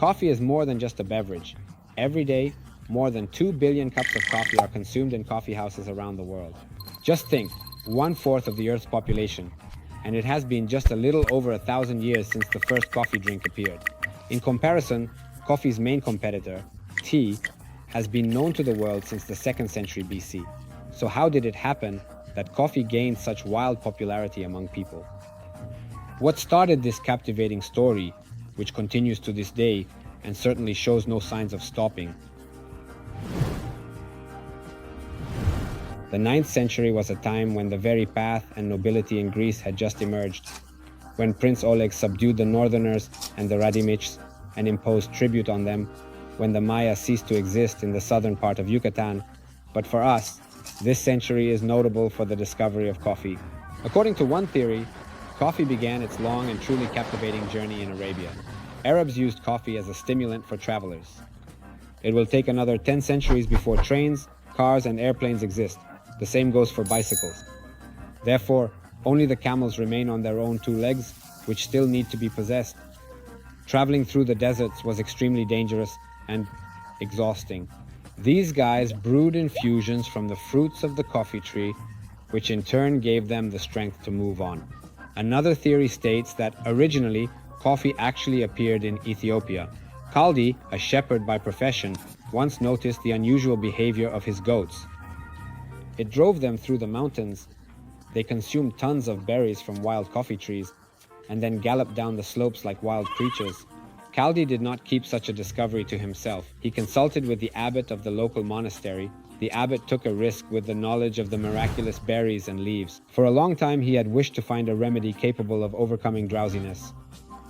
Coffee is more than just a beverage. Every day, more than 2 billion cups of coffee are consumed in coffee houses around the world. Just think, 1/4 of the Earth's population, and it has been just a little over 1,000 years since the first coffee drink appeared. In comparison, coffee's main competitor, tea, has been known to the world since the 2nd century BC. So how did it happen that coffee gained such wild popularity among people? What started this captivating story, which continues to this day and certainly shows no signs of stopping? The 9th century was a time when the very path and nobility in Greece had just emerged, when Prince Oleg subdued the Northerners and the Radimichs and imposed tribute on them, when the Maya ceased to exist in the southern part of Yucatan. But for us, this century is notable for the discovery of coffee. According to one theory, coffee began its long and truly captivating journey in Arabia. Arabs used coffee as a stimulant for travelers. It will take another 10 centuries before trains, cars, and airplanes exist. The same goes for bicycles. Therefore, only the camels remain on their own 2 legs, which still need to be possessed. Traveling through the deserts was extremely dangerous and exhausting. These guys brewed infusions from the fruits of the coffee tree, which in turn gave them the strength to move on. Another theory states that originally, coffee actually appeared in Ethiopia. Kaldi, a shepherd by profession, once noticed the unusual behavior of his goats. It drove them through the mountains. They consumed tons of berries from wild coffee trees and then galloped down the slopes like wild creatures. Kaldi did not keep such a discovery to himself. He consulted with the abbot of the local monastery. The abbot took a risk with the knowledge of the miraculous berries and leaves. For a long time he had wished to find a remedy capable of overcoming drowsiness.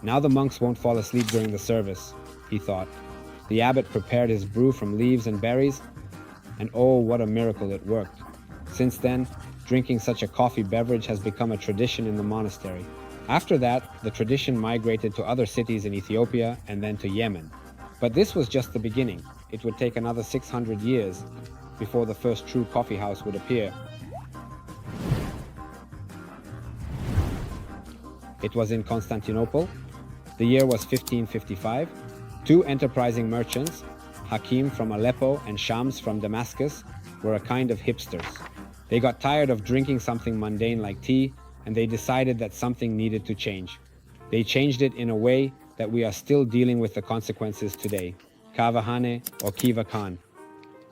Now the monks won't fall asleep during the service, he thought. The abbot prepared his brew from leaves and berries, and oh, what a miracle it worked. Since then, drinking such a coffee beverage has become a tradition in the monastery. After that, the tradition migrated to other cities in Ethiopia and then to Yemen. But this was just the beginning. It would take another 600 years before the first true coffee house would appear. It was in Constantinople. The year was 1555. 2 enterprising merchants, Hakim from Aleppo and Shams from Damascus, were a kind of hipsters. They got tired of drinking something mundane like tea, and they decided that something needed to change. They changed it in a way that we are still dealing with the consequences today. Kavahane or Kiva Khan.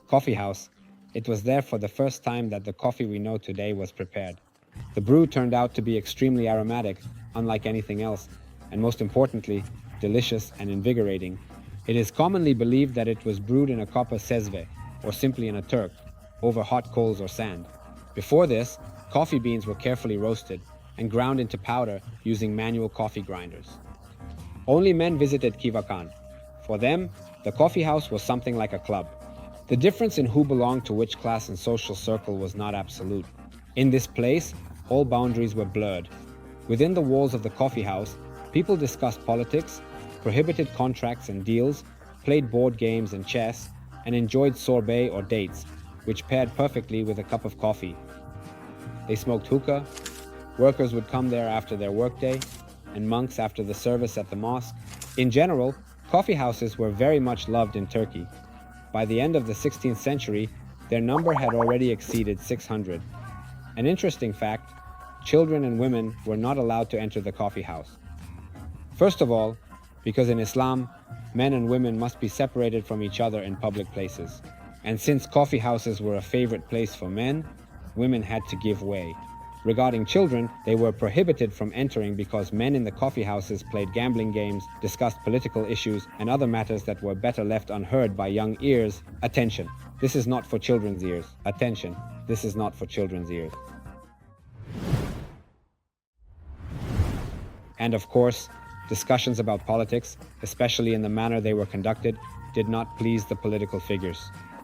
Coffee house. It was there for the first time that the coffee we know today was prepared. The brew turned out to be extremely aromatic, unlike anything else, and most importantly, delicious and invigorating. It is commonly believed that it was brewed in a copper sezve, or simply in a turk, over hot coals or sand. Before this, coffee beans were carefully roasted and ground into powder using manual coffee grinders. Only men visited Kiva Khan. For them, the coffee house was something like a club. The difference in who belonged to which class and social circle was not absolute. In this place, all boundaries were blurred. Within the walls of the coffee house, people discussed politics, prohibited contracts and deals, played board games and chess, and enjoyed sorbet or dates, which paired perfectly with a cup of coffee. They smoked hookah. Workers would come there after their workday, and monks after the service at the mosque. In general, coffee houses were very much loved in Turkey. By the end of the 16th century, their number had already exceeded 600. An interesting fact, children and women were not allowed to enter the coffee house. First of all, because in Islam, men and women must be separated from each other in public places. And since coffee houses were a favorite place for men, women had to give way. Regarding children, they were prohibited from entering because men in the coffee houses played gambling games, discussed political issues, and other matters that were better left unheard by young ears. Attention, this is not for children's ears. Attention, this is not for children's ears. And of course, discussions about politics, especially in the manner they were conducted, did not please the political figures.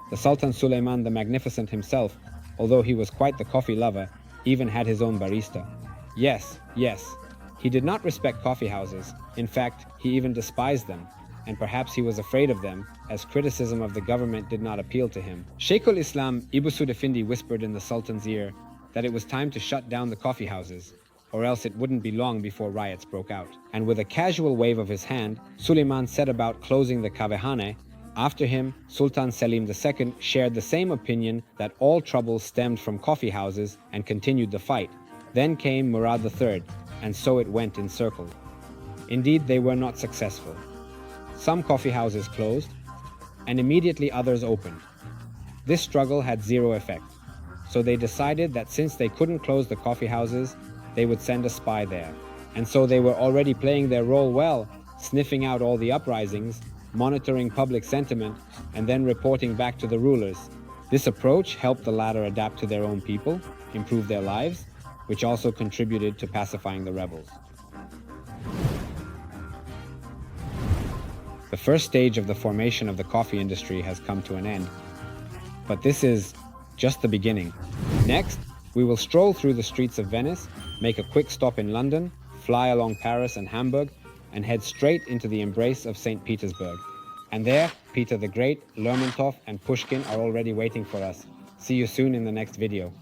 The Sultan Suleiman the Magnificent himself, although he was quite the coffee lover, even had his own barista. Yes, he did not respect coffee houses. In fact, he even despised them, and perhaps he was afraid of them, as criticism of the government did not appeal to him. Sheikhul Islam Ibn Saud Effendi whispered in the Sultan's ear that it was time to shut down the coffee houses, or else it wouldn't be long before riots broke out. And with a casual wave of his hand, Suleiman set about closing the Kahvehane. After him, Sultan Selim II shared the same opinion that all troubles stemmed from coffee houses and continued the fight. Then came Murad III, and so it went in circles. Indeed, they were not successful. Some coffee houses closed, and immediately others opened. This struggle had zero effect, so they decided that since they couldn't close the coffee houses, they would send a spy there. And so they were already playing their role well, sniffing out all the uprisings, monitoring public sentiment, and then reporting back to the rulers. This approach helped the latter adapt to their own people, improve their lives, which also contributed to pacifying the rebels. The first stage of the formation of the coffee industry has come to an end. But this is just the beginning. Next, we will stroll through the streets of Venice, make a quick stop in London, fly along Paris and Hamburg, and head straight into the embrace of St. Petersburg. And there, Peter the Great, Lermontov, and Pushkin are already waiting for us. See you soon in the next video.